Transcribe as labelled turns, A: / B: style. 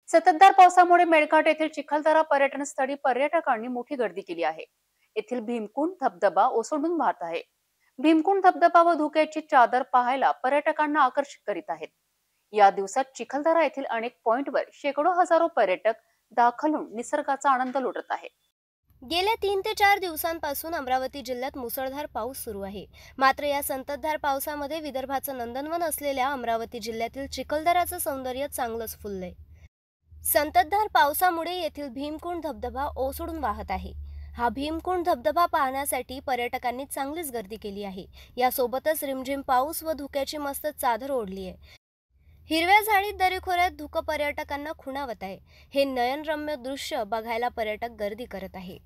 A: संततधार पावसामुळे मेळघाट येथील चिखलदरा पर्यटन स्थळी पर्यटकांनी मोठी गर्दी केली आहे. येथील भीमकुंड धबधबा ओसंडून वाहत आहे. भीमकुंड धबधबा व धुक्याची चादर पाहायला पर्यटकांना आकर्षित करीत आहेत. या दिवसात चिखलदरा येथील अनेक पॉइंटवर शेकडो हजारो पर्यटक दाखल होऊन निसर्गाचा आनंद लुटत आहेत.
B: गेल्या 3 ते 4 दिवसांपासून अमरावती जिल्ह्यात मुसळधार पाऊस सुरू आहे. मात्र या संततधार पावसामध्ये विदर्भाचं नंदनवन असलेल्या अमरावती जिल्ह्यातील चिखलदराचं सौंदर्य चांगलंच फुललंय. संततधार पावसामुळे येथील भीमकुंड धबधबा ओसडून वाहत आहे. हा भीमकुंड धबधबा पाहण्यासाठी पर्यटकांनी चांगलीच गर्दी केली आहे. यासोबतच रिमझिम पाऊस व धुक्याची मस्त चादर ओढली आहे. हिरव्या झाडीत दरीखोऱ्यात धुकं पर्यटकांना खुणावत आहे. हे नयनरम्य दृश्य बघायला पर्यटक गर्दी करत आहे.